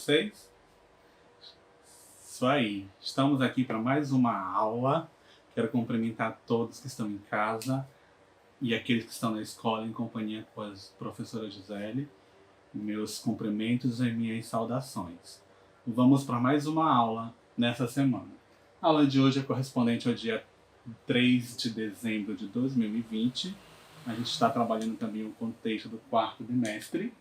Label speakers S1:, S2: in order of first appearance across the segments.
S1: vocês? Isso aí, estamos aqui para mais uma aula. Quero cumprimentar todos que estão em casa e aqueles que estão na escola em companhia com a professora Gisele. Meus cumprimentos e minhas saudações. Vamos para mais uma aula nessa semana. A aula de hoje é correspondente ao dia 3 de dezembro de 2020. A gente está trabalhando também o contexto do quarto bimestre.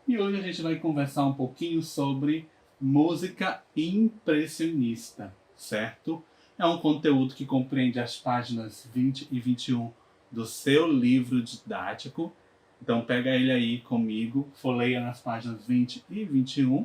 S1: E hoje a gente vai conversar um pouquinho sobre música impressionista, certo? É um conteúdo que compreende as páginas 20 e 21 do seu livro didático. Então pega ele aí comigo, folheia nas páginas 20 e 21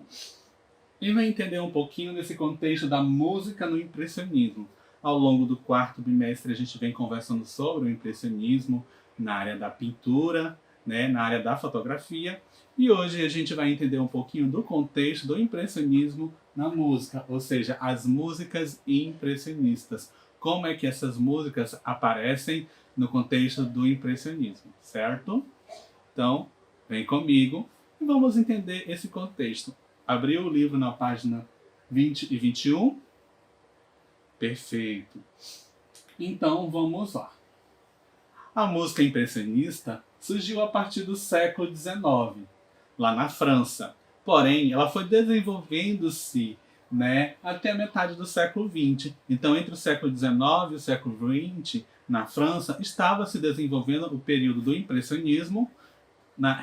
S1: e vai entender um pouquinho desse contexto da música no impressionismo. Ao longo do quarto bimestre a gente vem conversando sobre o impressionismo na área da pintura, na área da fotografia. E hoje a gente vai entender um pouquinho do contexto do impressionismo na música, ou seja, as músicas impressionistas. Como é que essas músicas aparecem no contexto do impressionismo, certo? Então, vem comigo e vamos entender esse contexto. Abriu o livro na página 20 e 21? Perfeito. Então, vamos lá. A música impressionista surgiu a partir do século XIX, lá na França. Porém, ela foi desenvolvendo-se até a metade do século XX. Então, entre o século XIX e o século XX, na França, estava se desenvolvendo o período do impressionismo,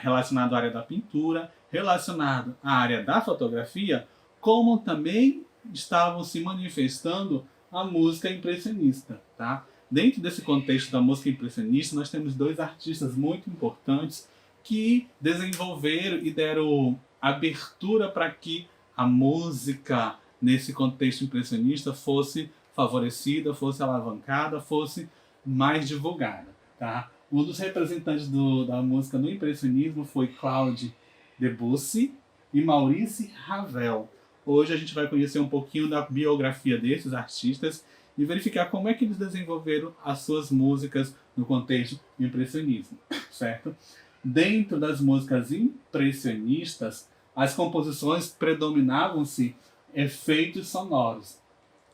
S1: relacionado à área da pintura, relacionado à área da fotografia, como também estavam se manifestando a música impressionista. Tá? Dentro desse contexto da música impressionista, nós temos dois artistas muito importantes que desenvolveram e deram abertura para que a música nesse contexto impressionista fosse favorecida, fosse alavancada, fosse mais divulgada. Tá? Um dos representantes da música no impressionismo foi Claude Debussy e Maurice Ravel. Hoje a gente vai conhecer um pouquinho da biografia desses artistas e verificar como é que eles desenvolveram as suas músicas no contexto do impressionismo, certo? Dentro das músicas impressionistas, as composições predominavam-se efeitos sonoros.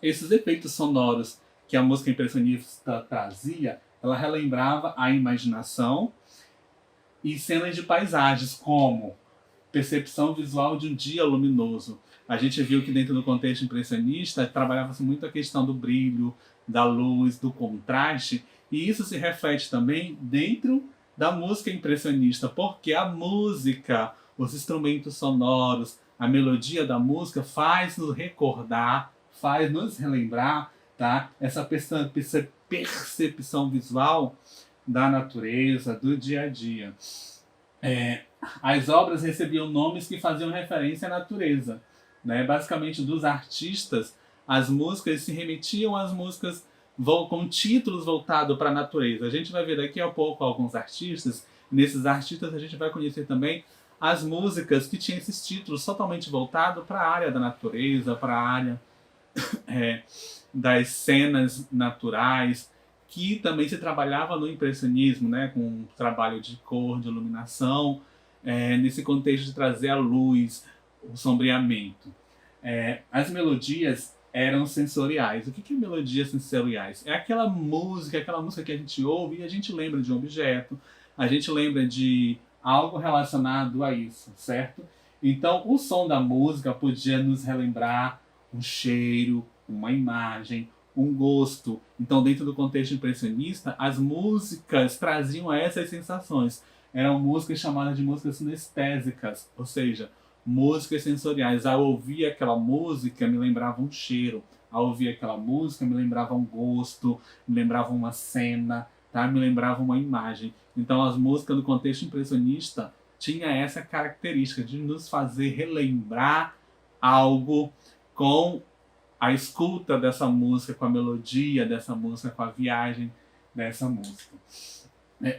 S1: Esses efeitos sonoros que a música impressionista trazia, ela relembrava a imaginação e cenas de paisagens, como percepção visual de um dia luminoso. A gente viu que dentro do contexto impressionista trabalhava-se muito a questão do brilho, da luz, do contraste, e isso se reflete também dentro da música impressionista, porque a música, os instrumentos sonoros, a melodia da música faz nos recordar, faz nos relembrar, tá? Essa percepção visual da natureza, do dia a dia. As obras recebiam nomes que faziam referência à natureza. Basicamente, dos artistas, as músicas se remetiam às músicas com títulos voltados para a natureza. A gente vai ver daqui a pouco alguns artistas. Nesses artistas a gente vai conhecer também as músicas que tinham esses títulos totalmente voltados para a área da natureza, para a área das cenas naturais, que também se trabalhava no impressionismo, com um trabalho de cor, de iluminação, nesse contexto de trazer a luz, o sombreamento. As melodias eram sensoriais. O que é melodias sensoriais? É aquela música que a gente ouve e a gente lembra de um objeto, a gente lembra de algo relacionado a isso, certo? Então, o som da música podia nos relembrar um cheiro, uma imagem, um gosto. Então, dentro do contexto impressionista, as músicas traziam essas sensações. Eram músicas chamadas de músicas sinestésicas, ou seja, músicas sensoriais. Ao ouvir aquela música, me lembrava um cheiro. Ao ouvir aquela música, me lembrava um gosto, me lembrava uma cena, tá? Me lembrava uma imagem. Então, as músicas do contexto impressionista tinham essa característica de nos fazer relembrar algo com a escuta dessa música, com a melodia dessa música, com a viagem dessa música.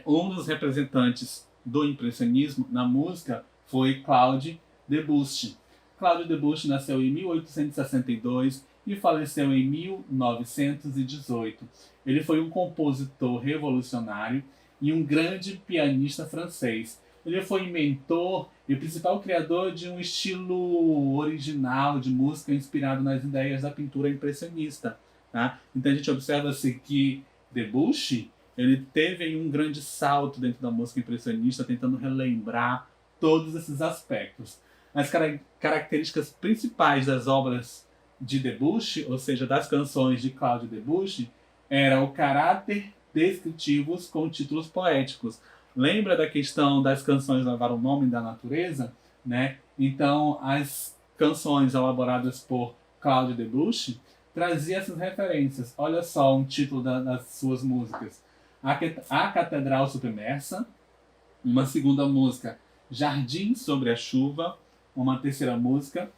S1: Um dos representantes do impressionismo na música foi Claude Debussy. Claude Debussy nasceu em 1862 e faleceu em 1918. Ele foi um compositor revolucionário e um grande pianista francês. Ele foi mentor e o principal criador de um estilo original de música inspirado nas ideias da pintura impressionista. Tá? Então a gente observa-se que Debussy ele teve aí um grande salto dentro da música impressionista, tentando relembrar todos esses aspectos. As características principais das obras de Debussy, ou seja, das canções de Claude Debussy, era o caráter descritivos com títulos poéticos. Lembra da questão das canções levar o nome da natureza? Né? Então, as canções elaboradas por Claude Debussy traziam essas referências. Olha só um título das suas músicas. A Catedral Submersa, uma segunda música, Jardim sobre a Chuva, uma terceira música,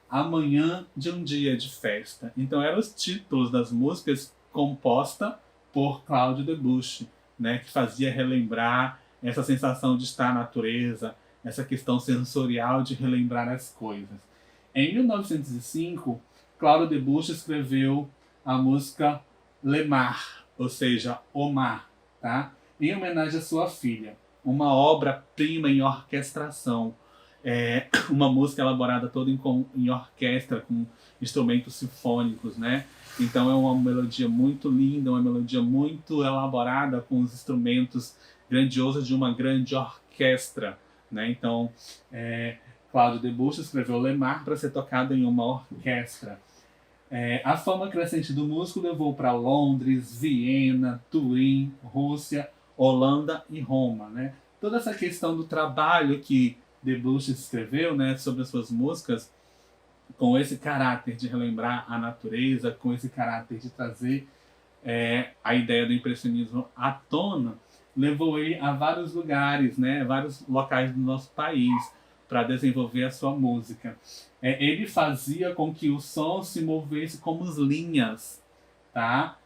S1: Amanhã de um Dia de Festa. Então eram os títulos das músicas compostas por Claude Debussy, né, que fazia relembrar essa sensação de estar na natureza, essa questão sensorial de relembrar as coisas. Em 1905, Claude Debussy escreveu a música Le Mar, ou seja, O Mar, tá? Em homenagem à sua filha. Uma obra-prima em orquestração. Uma música elaborada toda em orquestra, com instrumentos sinfônicos, né? Então é uma melodia muito linda, uma melodia muito elaborada com os instrumentos grandiosos de uma grande orquestra, né? Então, Claude Debussy escreveu Le Mar para ser tocado em uma orquestra. A fama crescente do músico levou para Londres, Viena, Turim, Rússia, Holanda e Roma, né? Toda essa questão do trabalho que Debussy escreveu, né, sobre as suas músicas, com esse caráter de relembrar a natureza, com esse caráter de trazer a ideia do impressionismo à tona, levou ele a vários lugares, né, vários locais do nosso país, para desenvolver a sua música. Ele fazia com que o som se movesse como as linhas, tá?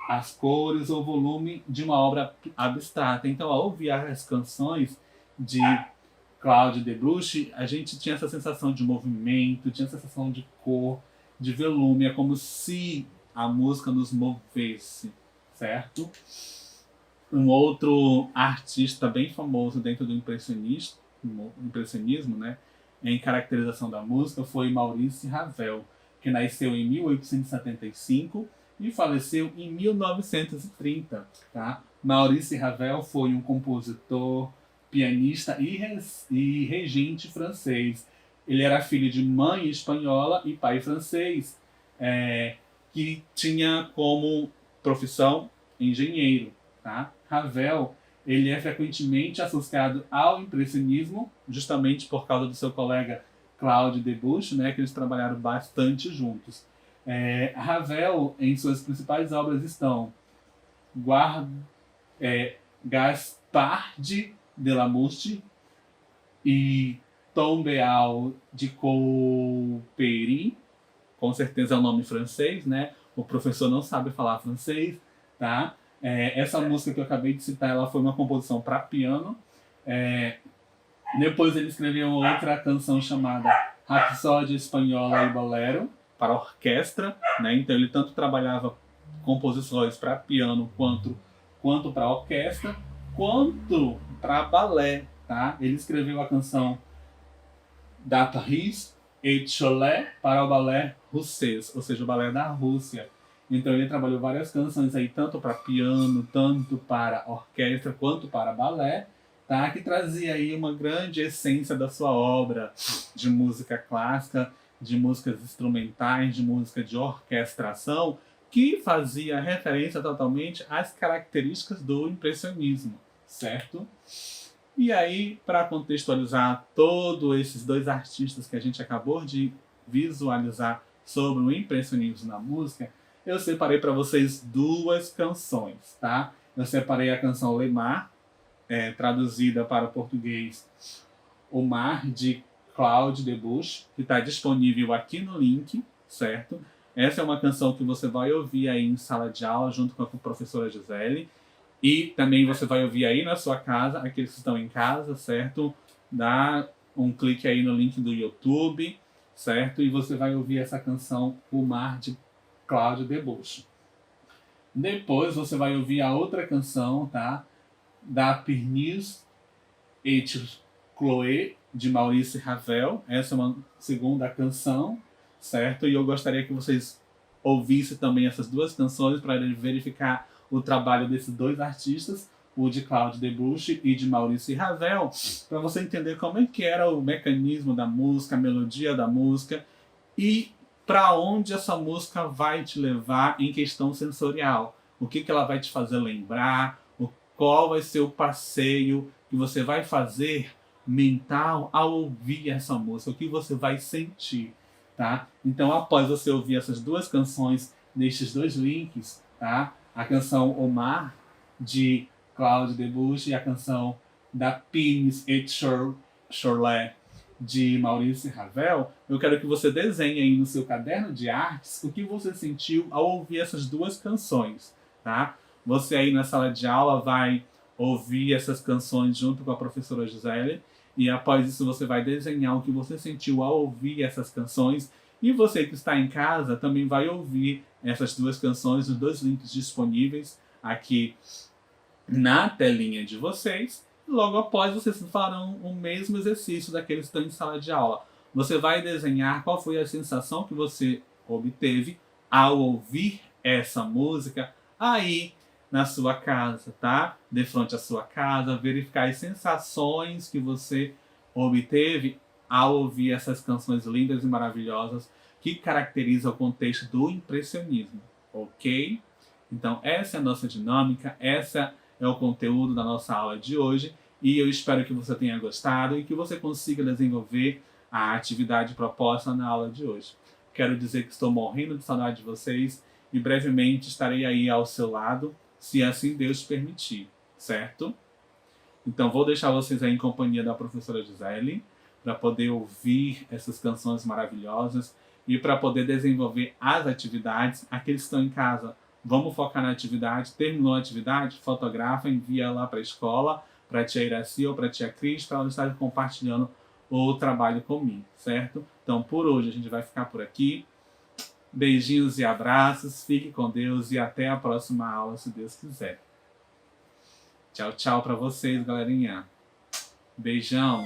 S1: As cores ou volume de uma obra abstrata. Então, ao ouvir as canções de Claude Debussy, a gente tinha essa sensação de movimento, tinha essa sensação de cor, de volume. É como se a música nos movesse, certo? Um outro artista bem famoso dentro do impressionismo, né, em caracterização da música, foi Maurice Ravel, que nasceu em 1875 e faleceu em 1930. Tá? Maurice Ravel foi um compositor, pianista e regente francês. Ele era filho de mãe espanhola e pai francês, que tinha como profissão engenheiro. Tá? Ravel ele é frequentemente associado ao impressionismo, justamente por causa do seu colega Claude Debussy, né, que eles trabalharam bastante juntos. Ravel, em suas principais obras estão Gaspard de la Mouste e Tombeau de Couperin, com certeza é um nome francês, né? O professor não sabe falar francês, tá? Essa música que eu acabei de citar, ela foi uma composição para piano. Depois ele escreveu outra canção chamada Rapsódia Espanhola e Bolero para orquestra, né? Então ele tanto trabalhava composições para piano quanto para orquestra, quanto para balé, tá? Ele escreveu a canção Da Paris et Cholet para o balé russês, ou seja, o balé da Rússia. Então ele trabalhou várias canções aí, tanto para piano, tanto para orquestra, quanto para balé, tá? Que trazia aí uma grande essência da sua obra de música clássica, de músicas instrumentais, de música de orquestração, que fazia referência totalmente às características do impressionismo, certo? E aí, para contextualizar todos esses dois artistas que a gente acabou de visualizar sobre o impressionismo na música, eu separei para vocês duas canções, tá? Eu separei a canção Le Mar, traduzida para o português O Mar, de Claude Debussy, que está disponível aqui no link, certo? Essa é uma canção que você vai ouvir aí em sala de aula, junto com a professora Gisele. E também você vai ouvir aí na sua casa, aqueles que estão em casa, certo? Dá um clique aí no link do YouTube, certo? E você vai ouvir essa canção O Mar, de Claude Debussy. Depois você vai ouvir a outra canção, tá? Da Pernice et Chloé, de Maurice Ravel. Essa é uma segunda canção, certo? E eu gostaria que vocês ouvissem também essas duas canções para verificar o trabalho desses dois artistas, o de Claude Debussy e de Maurice Ravel, para você entender como é que era o mecanismo da música, a melodia da música e para onde essa música vai te levar em questão sensorial. O que ela vai te fazer lembrar, qual vai ser o passeio que você vai fazer mental ao ouvir essa música, o que você vai sentir, tá? Então, após você ouvir essas duas canções nestes dois links, tá? A canção Omar, de Claude Debussy, e a canção Da Pins et Cholet, de Maurice Ravel, eu quero que você desenhe aí no seu caderno de artes o que você sentiu ao ouvir essas duas canções, tá? Você aí na sala de aula vai ouvir essas canções junto com a professora Gisele e após isso você vai desenhar o que você sentiu ao ouvir essas canções e você que está em casa também vai ouvir essas duas canções nos dois links disponíveis aqui na telinha de vocês. Logo após, vocês farão o mesmo exercício daqueles que estão em sala de aula. Você vai desenhar qual foi a sensação que você obteve ao ouvir essa música aí na sua casa, tá? De frente à sua casa, verificar as sensações que você obteve ao ouvir essas canções lindas e maravilhosas que caracterizam o contexto do impressionismo, ok? Então, essa é a nossa dinâmica, essa é o conteúdo da nossa aula de hoje e eu espero que você tenha gostado e que você consiga desenvolver a atividade proposta na aula de hoje. Quero dizer que estou morrendo de saudade de vocês e brevemente estarei aí ao seu lado, se assim Deus permitir, certo? Então vou deixar vocês aí em companhia da professora Gisele para poder ouvir essas canções maravilhosas e para poder desenvolver as atividades. Aqueles que estão em casa, vamos focar na atividade. Terminou a atividade? Fotografa, envia lá para a escola, para a tia Iraci ou para a tia Cris, para ela estar compartilhando o trabalho comigo, certo? Então por hoje a gente vai ficar por aqui. Beijinhos e abraços, fique com Deus e até a próxima aula, se Deus quiser. Tchau, tchau para vocês, galerinha. Beijão.